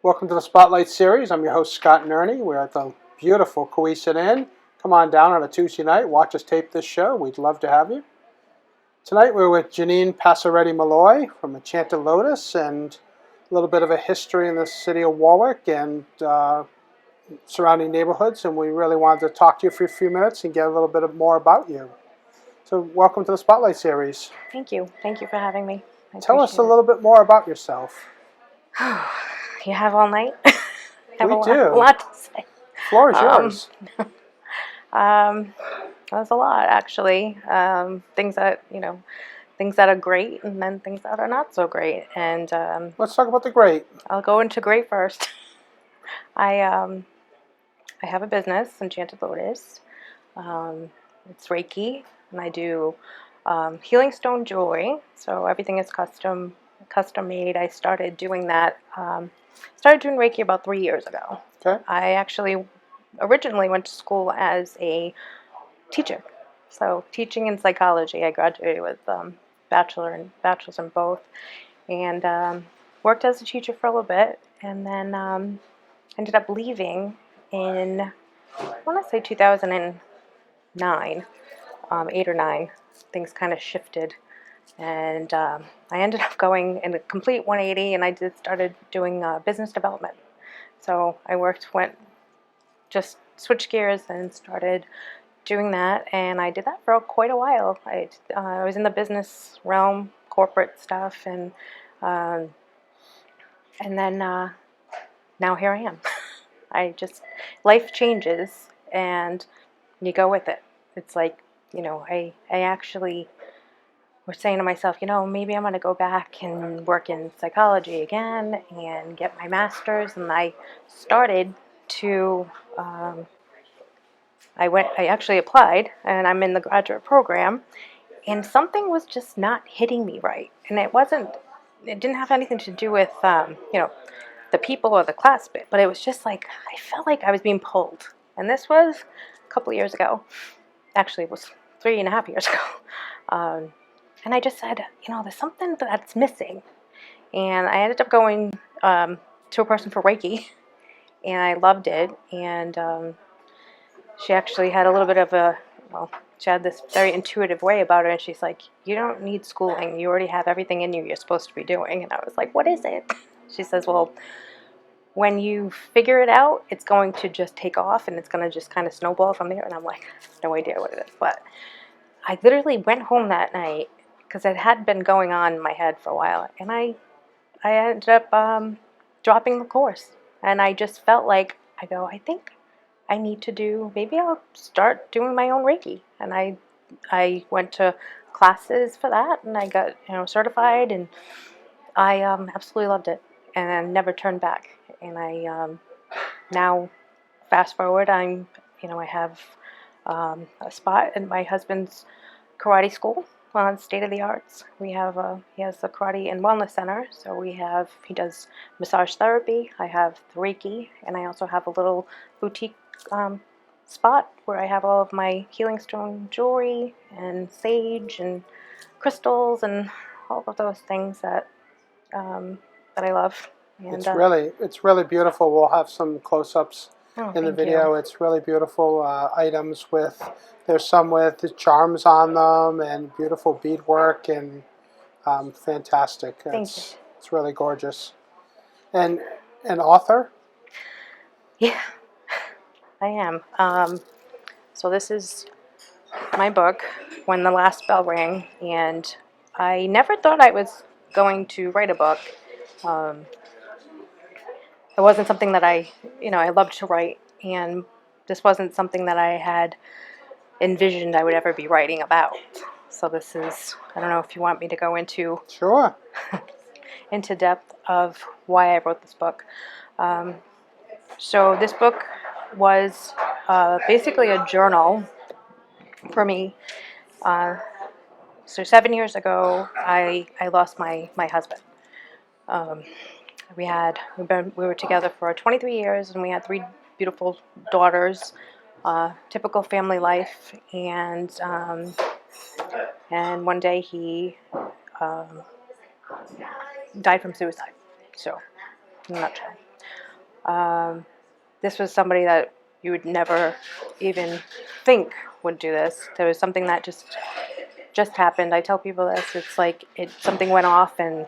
Welcome to the Spotlight Series. I'm your host, Scott Nerney. We're at the beautiful Cowesett Inn. Come on down on a Tuesday night. Watch us tape this show. We'd love to have you. Tonight we're with Janine Passaretti-Molloy from Enchanted Lotus and a little bit of a history in the city of Warwick and surrounding neighborhoods. And we really wanted to talk to you for a few minutes and get a little bit more about you. So welcome to the Spotlight Series. Thank you. Thank you for having me. Tell us a little bit more about yourself. You have all night? We do. A lot to say. Floor is yours. That's a lot, actually. Things that are great, and then things that are not so great. And Let's talk about the great. I'll go into great first. I have a business, Enchanted Lotus. It's Reiki, and I do healing stone jewelry. So everything is custom made. I started doing that. Started doing Reiki about 3 years ago. Okay. I actually originally went to school as a teacher. So teaching in psychology. I graduated with bachelor's in both, and worked as a teacher for a little bit, and then ended up leaving in, I want to say 2009, 8 or 9. Things kind of shifted. And I ended up going in a complete 180, and I started doing business development. So I just switched gears and started doing that, and I did that for quite a while. I was in the business realm, corporate stuff, and then now here I am. Life changes, and you go with it. It's like, I actually was saying to myself, maybe I'm going to go back and work in psychology again and get my master's. And I started to, I actually applied, and I'm in the graduate program, and something was just not hitting me right. And it didn't have anything to do with, the people or the class bit, but it was just like, I felt like I was being pulled. And this was a couple of years ago. Actually, it was 3.5 years ago. And I just said, there's something that's missing. And I ended up going to a person for Reiki, and I loved it. And she actually had a little bit of she had this very intuitive way about it. And she's like, you don't need schooling. You already have everything in you're supposed to be doing. And I was like, what is it? She says, well, when you figure it out, it's going to just take off, and it's going to just kind of snowball from there. And I'm like, I have no idea what it is. But I literally went home that night, because it had been going on in my head for a while, and I ended up dropping the course. And I just felt like, I think I need to maybe I'll start doing my own Reiki. And I went to classes for that, and I got certified, and I absolutely loved it, and I never turned back. And I now, fast forward, I have a spot in my husband's karate school on State of the Arts. He has the Karate and Wellness Center, so he does massage therapy. I have Reiki, and I also have a little boutique spot where I have all of my healing stone jewelry and sage and crystals and all of those things that I love. And, it's really beautiful. We'll have some close-ups in the video. You. It's really beautiful items there's some with charms on them and beautiful beadwork and fantastic. It's really gorgeous. And an author? Yeah, I am. So this is my book, When the Last Bell Rang, and I never thought I was going to write a book. It wasn't something that I loved to write, and this wasn't something that I had envisioned I would ever be writing about. So this is, I don't know if you want me to go into Sure. into depth of why I wrote this book. So this book was basically a journal for me. So 7 years ago, I lost my husband. We were together for 23 years, and we had 3 beautiful daughters. Typical family life, and one day he died from suicide. So, in a nutshell. This was somebody that you would never even think would do this. There was something that just happened. I tell people this. It's like something went off, and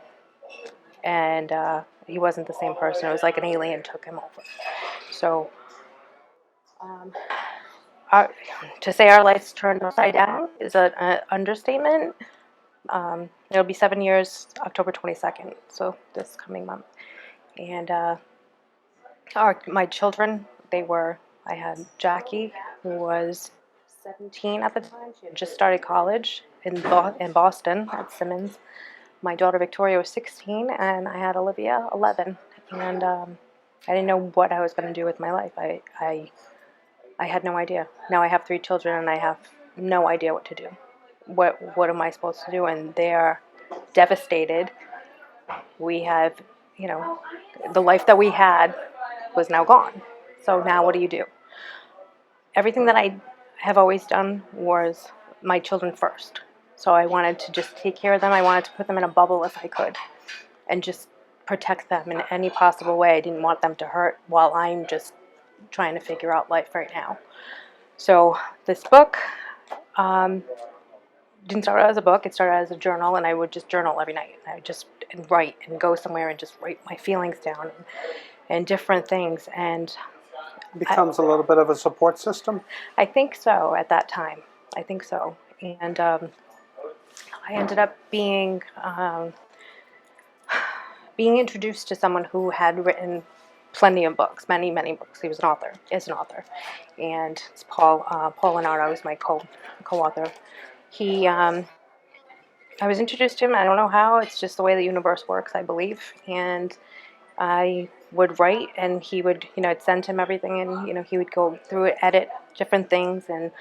he wasn't the same person. It was like an alien took him over. So um, our, to say our lives turned upside down is an understatement. It'll be 7 years, October 22nd, so this coming month. And my children, I had Jackie, who was 17 at the time. She had just started college in Boston at Simmons. My daughter Victoria was 16, and I had Olivia, 11. And I didn't know what I was going to do with my life. I had no idea. Now I have 3 children, and I have no idea what to do. What am I supposed to do? And they're devastated. We have, the life that we had was now gone. So now what do you do? Everything that I have always done was my children first. So I wanted to just take care of them. I wanted to put them in a bubble if I could and just protect them in any possible way. I didn't want them to hurt while I'm just trying to figure out life right now. So this book didn't start out as a book. It started as a journal, and I would just journal every night. I would just write and go somewhere and just write my feelings down and different things. And It becomes a little bit of a support system. I think so at that time. I think so. And I ended up being introduced to someone who had written plenty of books, many books. He was an author, is an author, and it's Paul Leonardo was my co-author. I was introduced to him. I don't know how. It's just the way the universe works, I believe. And I would write, and he would, I'd send him everything, and he would go through it, edit different things, and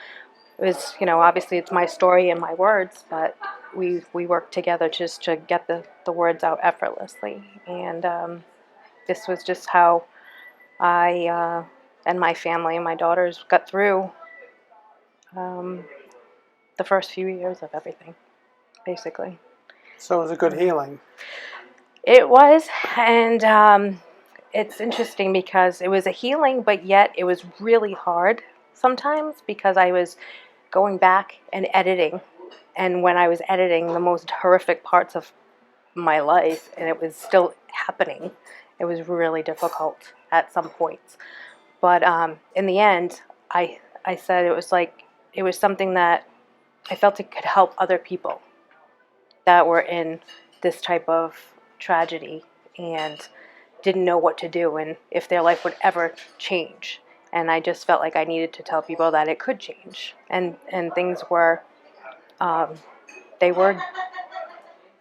it was, obviously it's my story and my words, but we worked together just to get the words out effortlessly. And this was just how I and my family and my daughters got through the first few years of everything, basically. So it was a good healing. It was, and it's interesting because it was a healing, but yet it was really hard sometimes because I was going back and editing, and when I was editing the most horrific parts of my life, and it was still happening, it was really difficult at some points. But in the end, I said it was something that I felt it could help other people that were in this type of tragedy and didn't know what to do and if their life would ever change. And I just felt like I needed to tell people that it could change. And things were, they were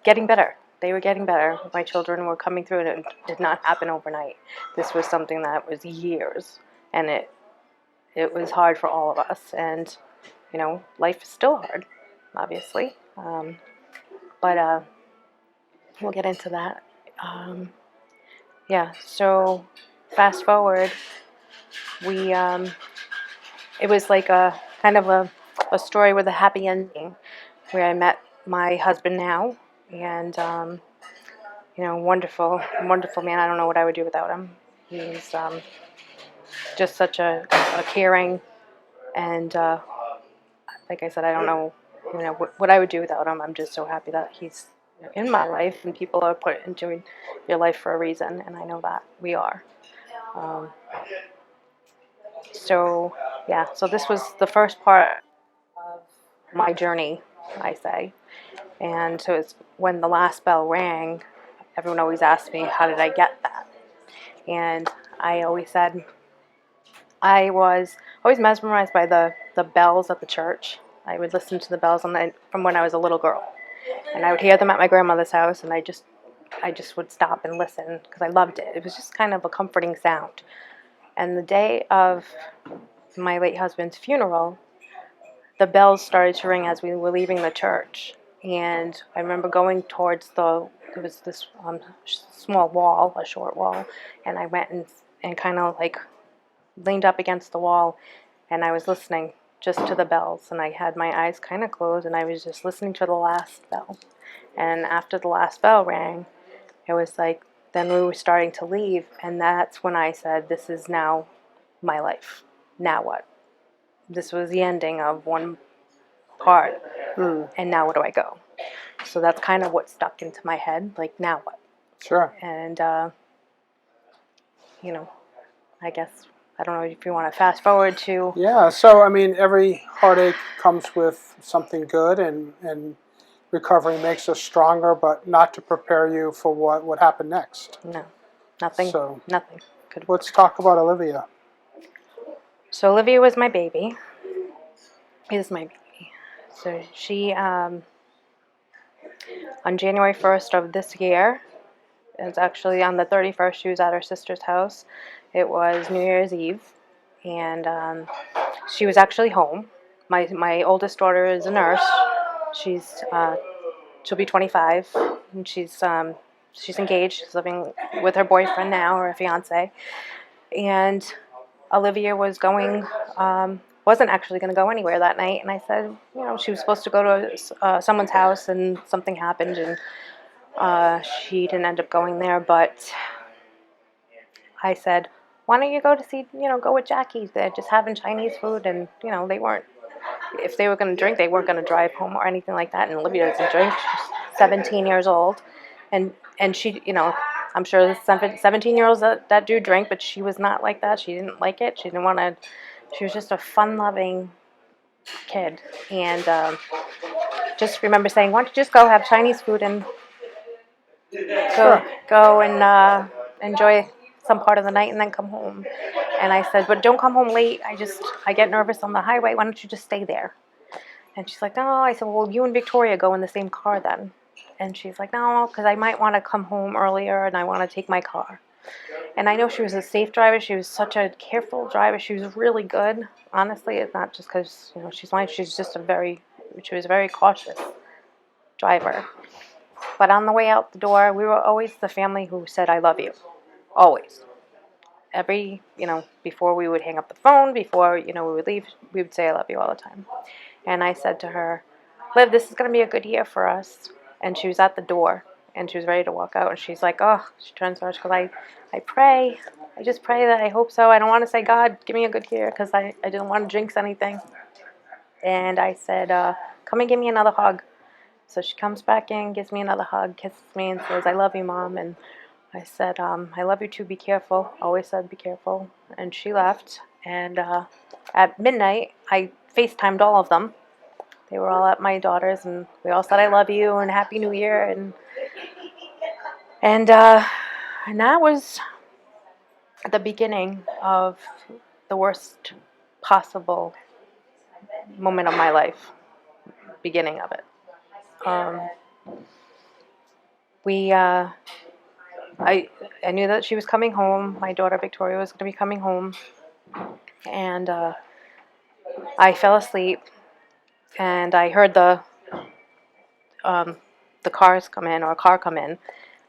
getting better. They were getting better. My children were coming through, and it did not happen overnight. This was something that was years, and it was hard for all of us. And, life is still hard, obviously. But we'll get into that. So fast forward, it was like a kind of a story with a happy ending, where I met my husband now, and wonderful man. I don't know what I would do without him. He's just such a caring, and like I said, I don't know what I would do without him. I'm just so happy that he's in my life, and people are put into your life for a reason, and I know that we are. So this was the first part of my journey, I say. And so it's when the last bell rang, everyone always asked me, how did I get that? And I always said, I was always mesmerized by the bells at the church. I would listen to the bells from when I was a little girl. And I would hear them at my grandmother's house, and I just would stop and listen because I loved it. It was just kind of a comforting sound. And the day of my late husband's funeral, the bells started to ring as we were leaving the church. And I remember going towards there was this small wall, a short wall, and I went and kind of like leaned up against the wall, and I was listening just to the bells, and I had my eyes kind of closed, and I was just listening to the last bell. And after the last bell rang, it was like then we were starting to leave, and that's when I said, this is now my life. Now what? This was the ending of one part, and now where do I go? So that's kind of what stuck into my head, like, now what? Sure. And, I guess, I don't know if you want to fast forward to... Yeah, so I mean, every heartache comes with something good, and recovery makes us stronger, but not to prepare you for what would happen next. No, nothing. So Nothing. let's talk about Olivia. So Olivia was my baby. Is my baby. So she, on January 1st of this year, it's actually on the 31st, she was at her sister's house. It was New Year's Eve, and she was actually home. My oldest daughter is a nurse. She'll be 25, and she's engaged. She's living with her boyfriend now, or her fiance. And Olivia wasn't actually going to go anywhere that night. And I said, she was supposed to go to someone's house, and something happened, and she didn't end up going there. But I said, why don't you go to see, go with Jackie? They're just having Chinese food, and, they weren't, if they were going to drink, they weren't going to drive home or anything like that. And Olivia doesn't drink. She's 17 years old. And she, I'm sure the 17-year-olds that do drink, but she was not like that. She didn't like it. She didn't want to, she was just a fun-loving kid. And just remember saying, why don't you just go have Chinese food and go and enjoy some part of the night and then come home. And I said, but don't come home late. I get nervous on the highway. Why don't you just stay there? And she's like, no. I said, well, you and Victoria go in the same car then. And she's like, no, because I might want to come home earlier, and I want to take my car. And I know she was a safe driver. She was such a careful driver. She was really good. Honestly, it's not just because she's mine. She's just she was a very cautious driver. But on the way out the door, we were always the family who said, I love you. Always. Before we would hang up the phone, before, we would leave, we would say, I love you all the time. And I said to her, Liv, this is going to be a good year for us. And she was at the door, and she was ready to walk out. And she's like, oh, she turns to her, she goes, I pray. I just pray that I hope so. I don't want to say, God, give me a good year, because I didn't want to jinx anything. And I said, come and give me another hug. So she comes back in, gives me another hug, kisses me, and says, I love you, Mom. And I said, I love you too, be careful. Always said, be careful. And she left. And at midnight, I FaceTimed all of them. They were all at my daughter's, and we all said, I love you, and Happy New Year. And that was the beginning of the worst possible moment of my life. Beginning of it. I knew that she was coming home. My daughter Victoria was going to be coming home, and I fell asleep, and I heard the cars come in, or a car come in.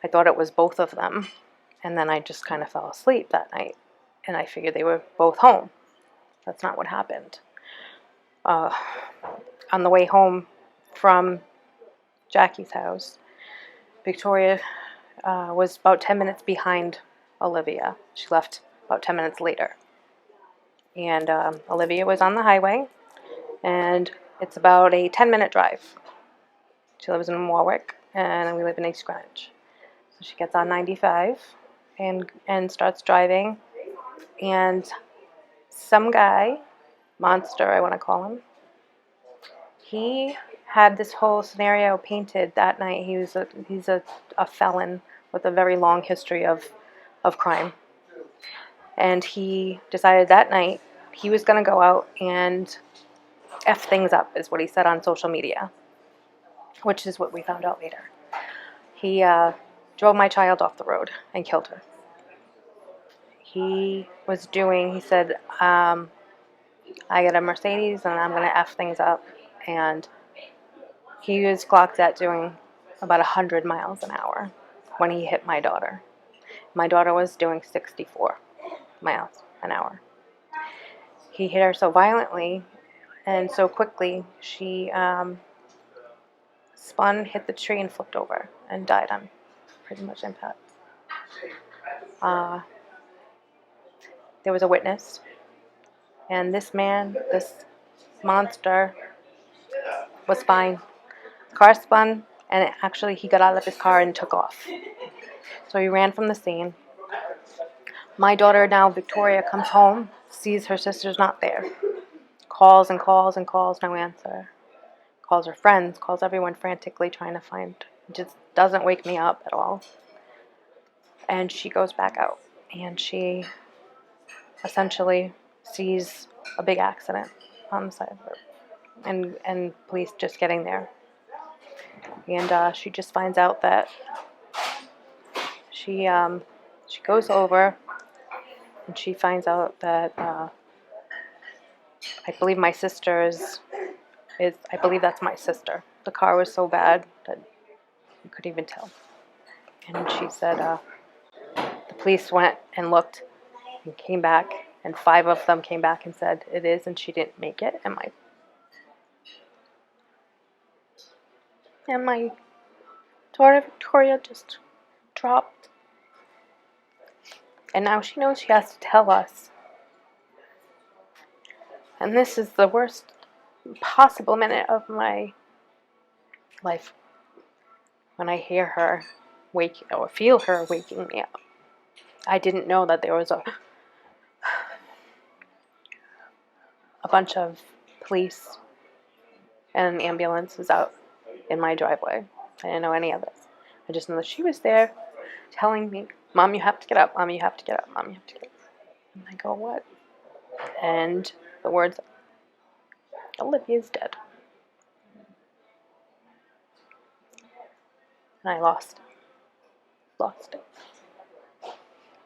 I thought it was both of them, and then I just kind of fell asleep that night, and I figured they were both home. That's not what happened. On the way home from Jackie's house, Victoria was about 10 minutes behind Olivia. She left about 10 minutes later. And Olivia was on the highway, and it's about a 10-minute drive. She lives in Warwick, and we live in East Greenwich. So she gets on 95 and starts driving, and some guy, monster I want to call him, he had this whole scenario painted that night. He's a felon with a very long history of crime. And he decided that night he was going to go out and F things up, is what he said on social media, which is what we found out later. He drove my child off the road and killed her. He said, I got a Mercedes and I'm going to F things up. And he was clocked at doing about 100 miles an hour when he hit my daughter. My daughter was doing 64 miles an hour. He hit her so violently and so quickly, she spun, hit the tree, and flipped over and died on pretty much impact. There was a witness, and this man, this monster, was fine. The car spun, and actually he got out of his car and took off. So he ran from the scene. My daughter now, Victoria, comes home, sees her sister's not there. Calls and calls and calls, no answer. Calls her friends, calls everyone frantically trying to find. Just doesn't wake me up at all. And she goes back out, and she essentially sees a big accident on the side of the road, and police just getting there. And she just finds out that she goes over, and she finds out that I believe my sister's is I believe that's my sister. The car was so bad that you couldn't even tell. And she said the police went and looked and came back, and 5 of them came back and said it is, and she didn't make it. And my daughter Victoria just dropped. And now she knows she has to tell us. And this is the worst possible minute of my life, when I hear her wake or feel her waking me up. I didn't know that there was a bunch of police and ambulances out in my driveway. I didn't know any of this. I just know that she was there telling me, "Mom, you have to get up. Mom, you have to get up. Mom, you have to get up." And I go, "What?" And the words, "Olivia's dead." And I lost it.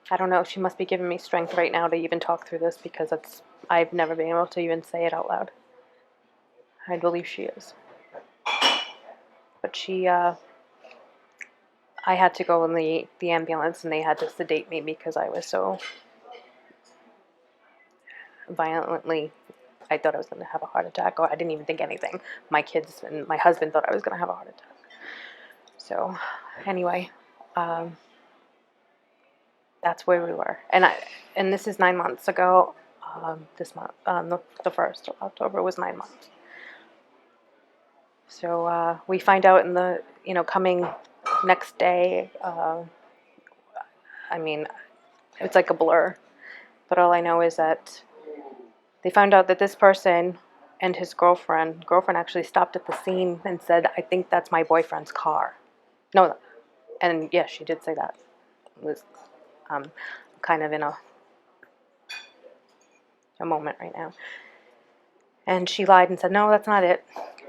I don't know. She must be giving me strength right now to even talk through this, because I've never been able to even say it out loud. I believe she is. But I had to go in the ambulance, and they had to sedate me because I was so violently, I thought I was going to have a heart attack, or I didn't even think anything. My kids and my husband thought I was going to have a heart attack. So anyway, that's where we were. And this is 9 months ago. This month, the 1st of October was 9 months. So we find out in the coming next day. I mean, it's like a blur, but all I know is that they found out that this person and his girlfriend actually stopped at the scene and said, "I think that's my boyfriend's car." No, and yes, she did say that. It was kind of in a moment right now. And she lied and said, "No, that's not it.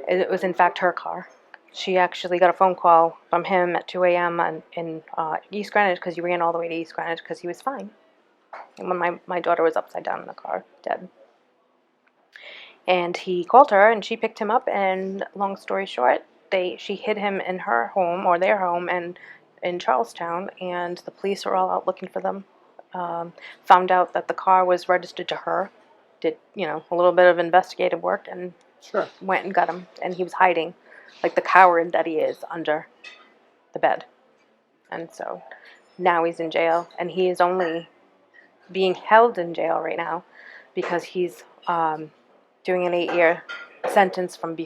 It was in fact her car." She actually got a phone call from him at 2 a.m. in East Greenwich, because he ran all the way to East Greenwich because he was fine. And when my daughter was upside down in the car, dead. And he called her, and she picked him up, and long story short, she hid him in her home, or their home, and in Charlestown, and the police were all out looking for them. Found out that the car was registered to her, did a little bit of investigative work, and Sure. went and got him. And he was hiding, like the coward that he is, under the bed. And so now he's in jail, and he is only being held in jail right now because he's doing an 8-year sentence from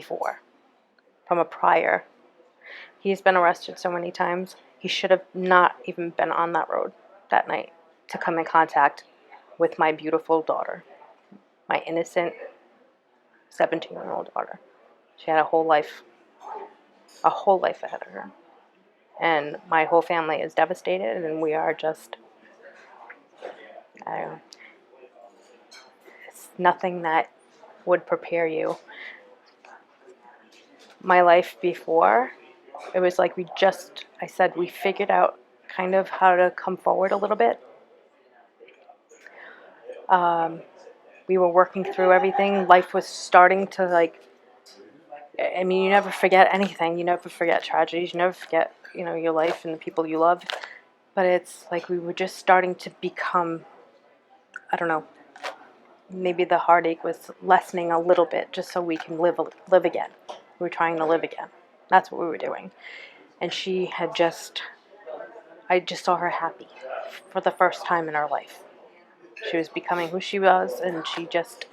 a prior. He's been arrested so many times. He should have not even been on that road that night to come in contact with my beautiful daughter, my innocent 17-year-old daughter. She had a whole life ahead of her. And my whole family is devastated, and we are just, I don't know, it's nothing that would prepare you. My life before, it was like we figured out kind of how to come forward a little bit. We were working through everything. Life was starting to you never forget anything. You never forget tragedies. You never forget, your life and the people you love. But it's like we were just starting to become, I don't know, maybe the heartache was lessening a little bit, just so we can live again. We were trying to live again. That's what we were doing. And she had just I just saw her happy for the first time in her life. She was becoming who she was, and she just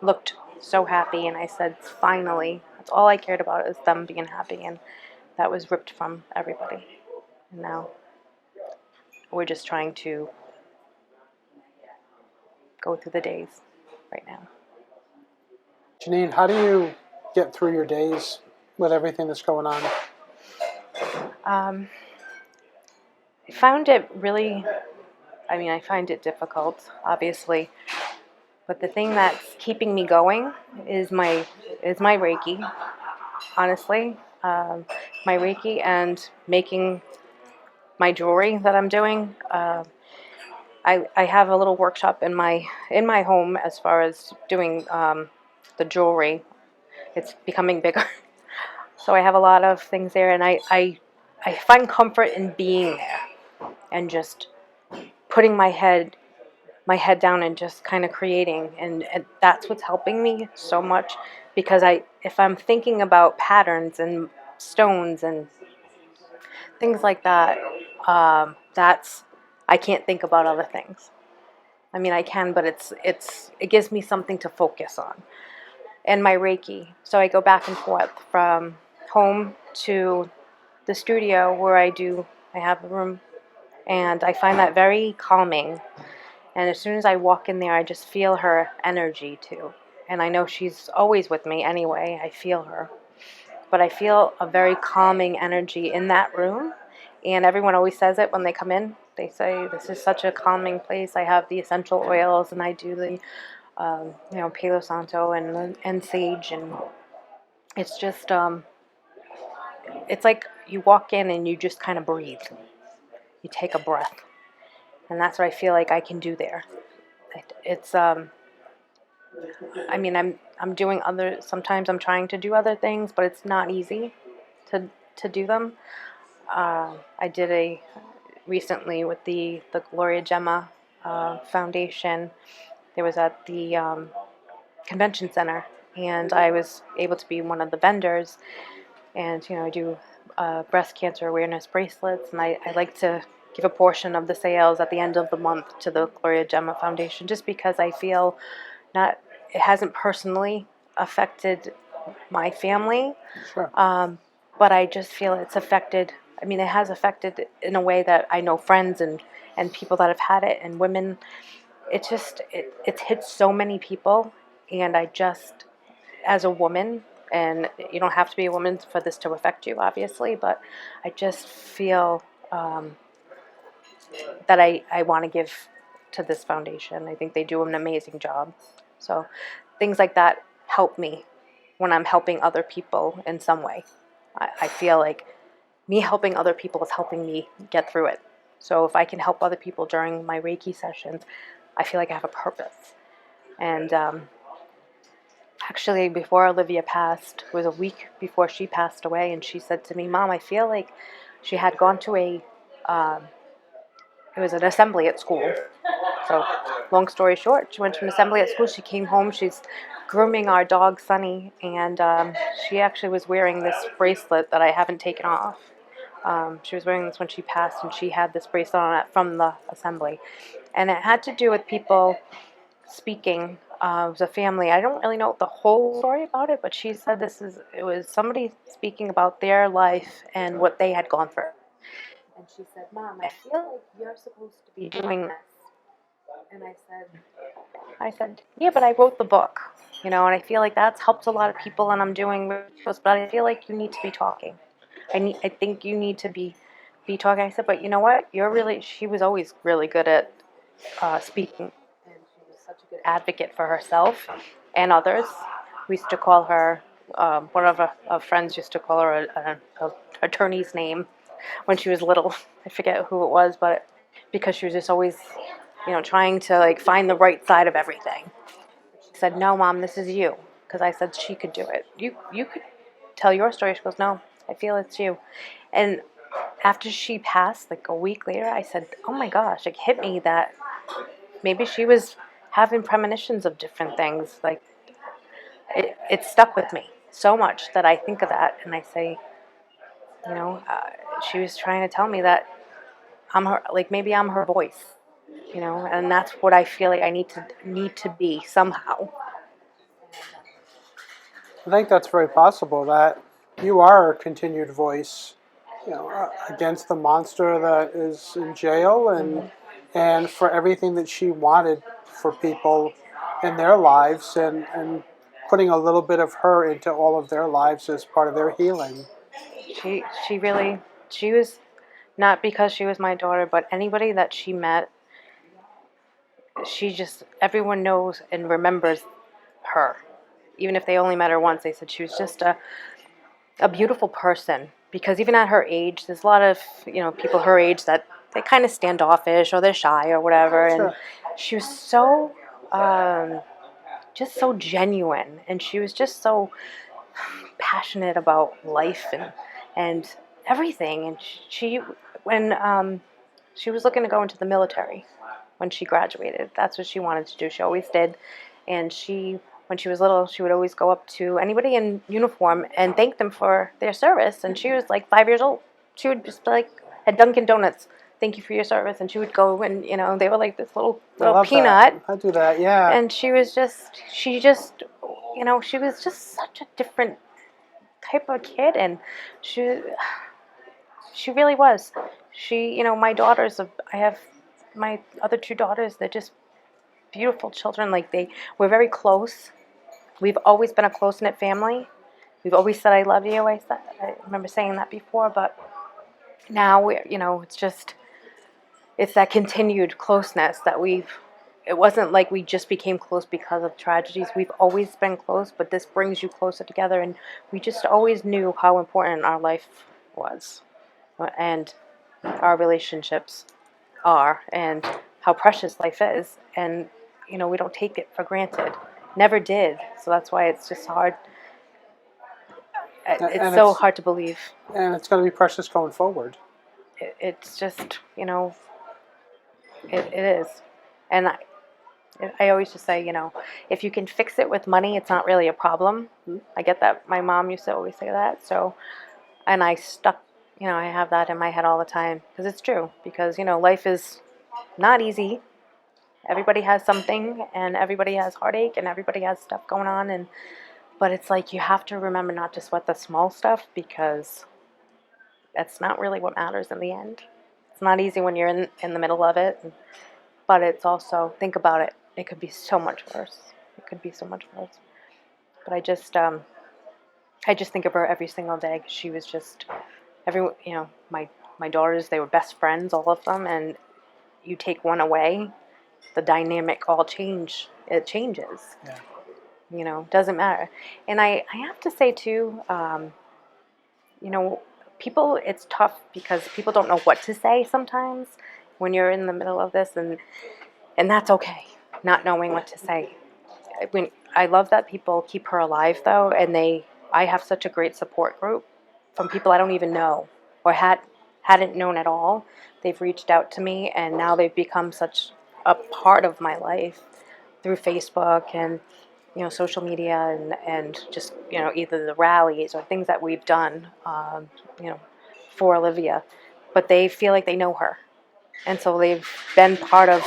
looked so happy. And I said, finally, that's all I cared about, is them being happy. And that was ripped from everybody. And now we're just trying to go through the days right now. Janine, how do you get through your days with everything that's going on? I found it really, I find it difficult, obviously. But the thing that's keeping me going is my Reiki, honestly. My Reiki and making my jewelry that I'm doing. I have a little workshop in my home as far as doing the jewelry. It's becoming bigger, so I have a lot of things there, and I find comfort in being there and just putting my head down and just kind of creating, and that's what's helping me so much, because if I'm thinking about patterns and stones and things like that, that's I can't think about other things. I can, but it gives me something to focus on. And my Reiki, so I go back and forth from home to the studio where I have a room, and I find that very calming. And as soon as I walk in there, I just feel her energy too. And I know she's always with me anyway. I feel her. But I feel a very calming energy in that room. And everyone always says it when they come in. They say, this is such a calming place. I have the essential oils, and I do the, Palo Santo and sage. And it's just, it's like you walk in and you just kind of breathe. You take a breath. And that's what I feel like I can do there. It's, I'm doing sometimes I'm trying to do other things, but it's not easy to do them. I did recently with the Gloria Gemma Foundation. It was at the convention center, and I was able to be one of the vendors. And I do breast cancer awareness bracelets, and I like to give a portion of the sales at the end of the month to the Gloria Gemma Foundation, just because I feel not it hasn't personally affected my family, Sure. but I just feel it's affected. It has affected in a way that I know friends and people that have had it, and women. It's hit so many people, and I just, as a woman, and you don't have to be a woman for this to affect you, obviously, but I just feel that I want to give to this foundation. I think they do an amazing job. So things like that help me when I'm helping other people in some way. I feel like me helping other people is helping me get through it. So if I can help other people during my Reiki sessions, I feel like I have a purpose. And actually, before Olivia passed, it was a week before she passed away, and she said to me, Mom, I feel like she had gone to it was an assembly at school. So, long story short, she went to an assembly at school. She came home. She's grooming our dog, Sunny, and she actually was wearing this bracelet that I haven't taken off. She was wearing this when she passed, and she had this bracelet on it from the assembly. And it had to do with people speaking. It was a family. I don't really know the whole story about it, but she said it was somebody speaking about their life and what they had gone through. And she said, Mom, I feel like you're supposed to be doing this. And I said, yeah, but I wrote the book, and I feel like that's helped a lot of people, and I'm doing rituals, but I feel like you need to be talking. I think you need to be talking. I said, but you know what? She was always really good at speaking, and she was such a good advocate for herself and others. We used to call her, one of our friends used to call her a attorney's name when she was little. I forget who it was, but because she was just always, trying to like find the right side of everything. She said, "No, Mom, this is you," because I said she could do it. You could tell your story. She goes, "No, I feel it's you." And after she passed, like a week later, I said, "Oh my gosh!" It hit me that maybe she was having premonitions of different things. Like it stuck with me so much that I think of that and I say, she was trying to tell me that I'm her, like maybe I'm her voice, and that's what I feel like I need to be somehow. I think that's very possible that you are a continued voice, against the monster that is in jail, Hmm. and for everything that she wanted for people in their lives, and putting a little bit of her into all of their lives as part of their healing. She really, she was, not because she was my daughter, but anybody that she met, everyone knows and remembers her. Even if they only met her once, they said she was just a beautiful person. Because even at her age, there's a lot of, people her age that they kind of standoffish or they're shy or whatever. And Sure. she was so, just so genuine. And she was just so passionate about life and everything. And when she was looking to go into the military when she graduated, that's what she wanted to do. She always did. And when she was little, she would always go up to anybody in uniform and thank them for their service. And she was like 5 years old. She would just be like at Dunkin' Donuts, thank you for your service. And she would go and, they were like this little I love peanut. that. I do that, yeah. And she was she was just such a different type of kid. And she really was. My daughters, I have my other two daughters, they're just beautiful children. Like we're very close. We've always been a close-knit family. We've always said, I love you. I remember saying that before, but now it's that continued closeness that it wasn't like we just became close because of tragedies. We've always been close, but this brings you closer together, and we just always knew how important our life was, and our relationships are, and how precious life is. And, we don't take it for granted. Never did. So that's why it's just hard. It's And so hard to believe. it's going to be precious going forward. It's just, it is. And I always just say, if you can fix it with money, it's not really a problem. I get that. My mom used to always say that. So, and I have that in my head all the time because it's true. Because, life is not easy. Everybody has something, and everybody has heartache, and everybody has stuff going on. But it's like you have to remember not to sweat the small stuff, because that's not really what matters in the end. It's not easy when you're in the middle of it, but it's also, think about it. It could be so much worse. It could be so much worse. But I just think of her every single day. She was just my daughters. They were best friends, all of them, and you take one away, the dynamic all change. It changes. Yeah. Doesn't matter. And I have to say too, people, it's tough because people don't know what to say sometimes when you're in the middle of this, and that's okay, not knowing what to say. I love that people keep her alive though, and I have such a great support group from people I don't even know or hadn't known at all. They've reached out to me, and now they've become such a part of my life through Facebook and social media, and just either the rallies or things that we've done, you know, for Olivia. But they feel like they know her, and so they've been part of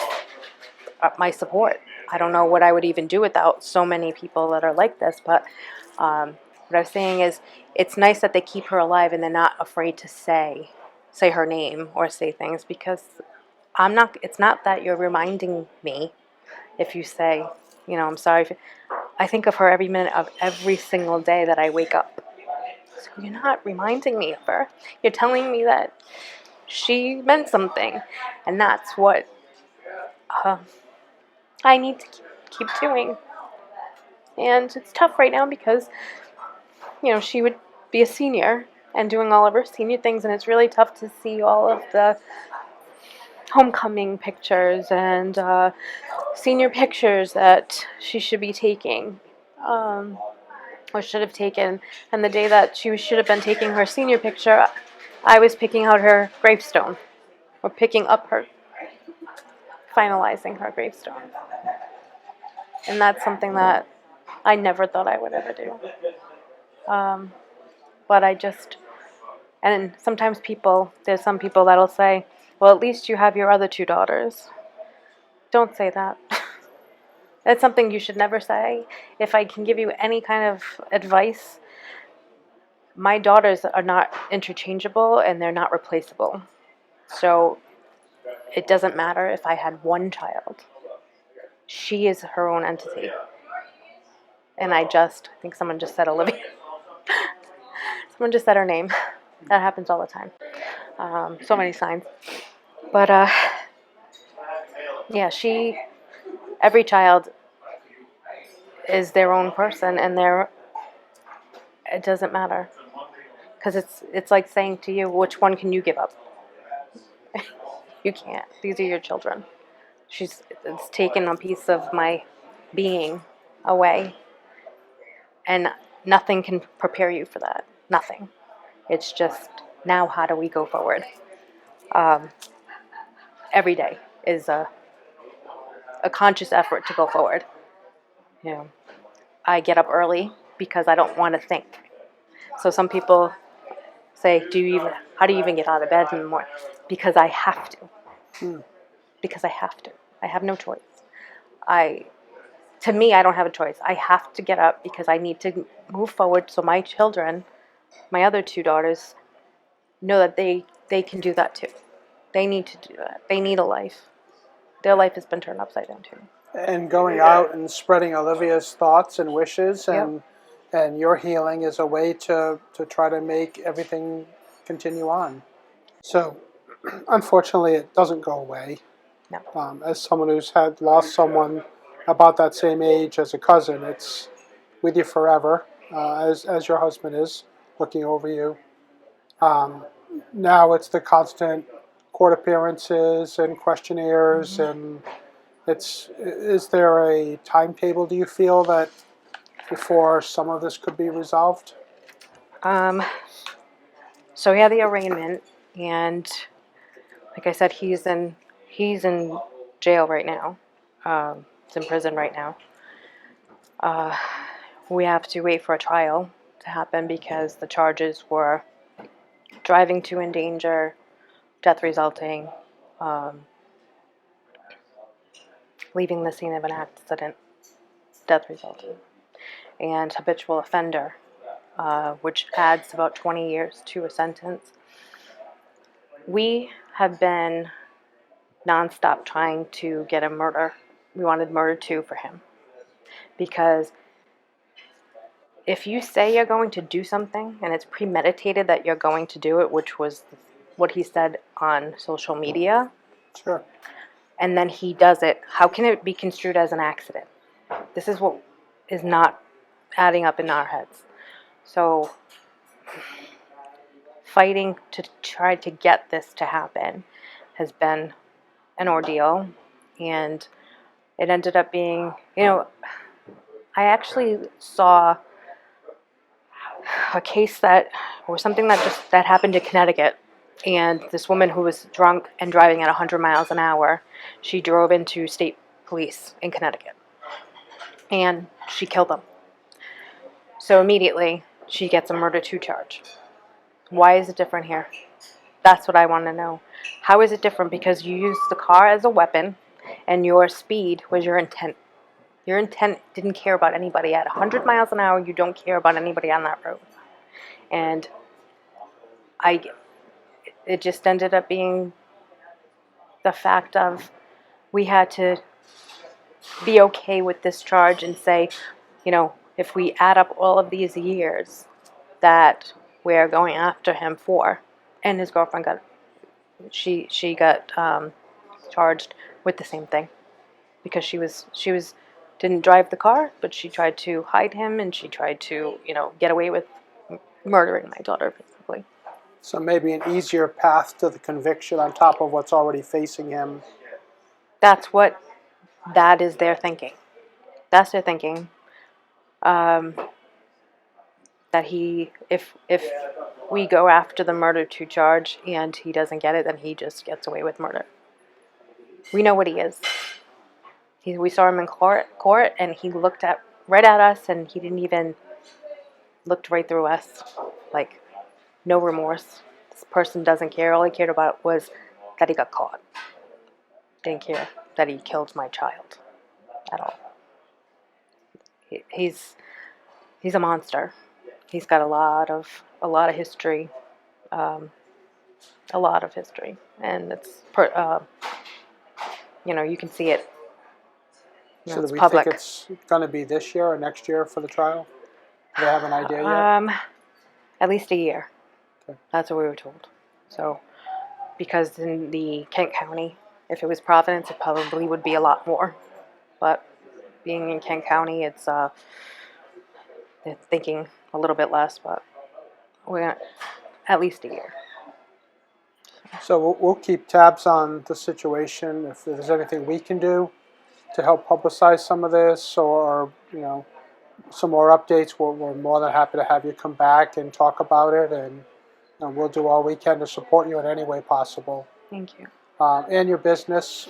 my support. I don't know what I would even do without so many people that are like this, but what I was saying is it's nice that they keep her alive and they're not afraid to say her name or say things, because it's not that you're reminding me if you say, I'm sorry. I think of her every minute of every single day that I wake up. So you're not reminding me of her. You're telling me that she meant something, and that's what uh, I need to keep doing. And it's tough right now because, she would be a senior and doing all of her senior things, and it's really tough to see all of the homecoming pictures and senior pictures that she should be taking, or should have taken. And the day that she should have been taking her senior picture, I was picking out her gravestone, or finalizing her gravestone. And that's something that I never thought I would ever do. But and sometimes there's some people that'll say, Well, at least you have your other two daughters. Don't say that. That's something you should never say. If I can give you any kind of advice, my daughters are not interchangeable and they're not replaceable. So it doesn't matter if I had one child. She is her own entity. And I think someone just said Olivia. Someone just said her name. That happens all the time. So many signs. But yeah, every child is their own person, and it doesn't matter. Because it's like saying to you, which one can you give up? You can't. These are your children. It's taken a piece of my being away, and nothing can prepare you for that. Nothing. It's just, now how do we go forward? Every day is a conscious effort to go forward. You know, I get up early because I don't want to think. So some people say, how do you even get out of bed in the morning? Because I have to. Because I have to. I have no choice. To me, I don't have a choice. I have to get up because I need to move forward so my children, my other two daughters, know that they can do that too. They need to do that. They need a life. Their life has been turned upside down too. And going out and spreading Olivia's thoughts and wishes and your healing is a way to try to make everything continue on. So, unfortunately, it doesn't go away. No. As someone who's had lost someone about that same age as a cousin, it's with you forever, as your husband is looking over you. Now it's the constant court appearances and questionnaires, and is there a timetable, do you feel, that before some of this could be resolved? So we had the arraignment, and like I said, he's in jail right now. He's in prison right now. We have to wait for a trial to happen because the charges were driving to endanger, death resulting, leaving the scene of an accident, death resulting, and habitual offender, which adds about 20 years to a sentence. We have been nonstop trying to get a murder. We wanted murder 2 for him. Because if you say you're going to do something and it's premeditated that you're going to do it, which was what he said on social media, Sure. and then he does it, how can it be construed as an accident? This is what is not adding up in our heads. So fighting to try to get this to happen has been an ordeal, and it ended up being, I actually saw a case or something that happened in Connecticut, and this woman who was drunk and driving at 100 miles an hour, she drove into state police in Connecticut, and she killed them. So immediately, she gets a murder 2 charge. Why is it different here? That's what I want to know. How is it different? Because you used the car as a weapon, and your speed was your intent. Your intent didn't care about anybody. At 100 miles an hour, you don't care about anybody on that road. And it just ended up being the fact of we had to be okay with this charge and say, if we add up all of these years that we're going after him for, and his girlfriend got charged with the same thing because she didn't drive the car, but she tried to hide him, and she tried to get away with murdering my daughter, basically. So maybe an easier path to the conviction on top of what's already facing him. That is their thinking. That's their thinking. That if we go after the murder 2 charge and he doesn't get it, then he just gets away with murder. We know what he is. We saw him in court, and he looked right at us, and he didn't even looked right through us, like no remorse. This person doesn't care. All he cared about was that he got caught. Didn't care that he killed my child at all. He's a monster. He's got a lot of history, and it's you can see it. So do It's we public. think it's going to be this year or next year for the trial? Do they have an idea yet? At least a year. Okay. That's what we were told. So, because in the Kent County, if it was Providence, it probably would be a lot more. But being in Kent County, it's they're thinking a little bit less, but we're gonna at least a year. So we'll keep tabs on the situation. If there's anything we can do to help publicize some of this, or some more updates, we're more than happy to have you come back and talk about it, and we'll do all we can to support you in any way possible. Thank you. And your business.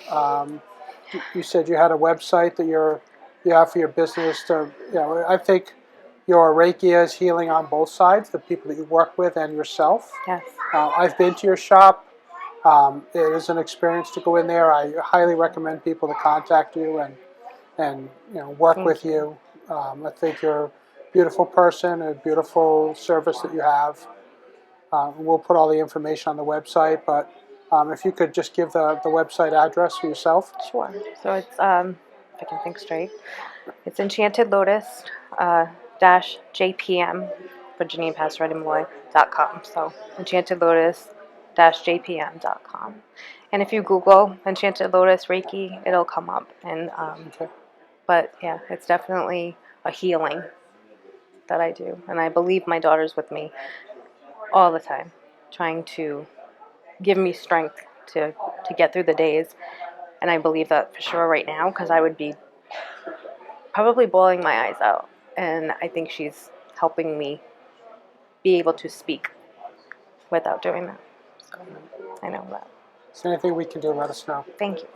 You said you had a website that you have for your business. I think your Reiki is healing on both sides, the people that you work with and yourself. Yes. I've been to your shop. It is an experience to go in there. I highly recommend people to contact you and work with you. I think you're a beautiful person, a beautiful service that you have. We'll put all the information on the website, but if you could just give the website address for yourself. Sure. So it's if I can think straight, it's Enchanted Lotus dash JPM for Janine Passaretti-Molloy.com. So Enchanted Lotus dash JPM.com. And if you Google Enchanted Lotus Reiki, it'll come up. And Okay. but yeah, it's definitely a healing that I do, and I believe my daughter's with me all the time, trying to give me strength to get through the days. And I believe that for sure right now, because I would be probably bawling my eyes out. And I think she's helping me be able to speak without doing that. So I know that. Is there anything we can do, let us know. Thank you.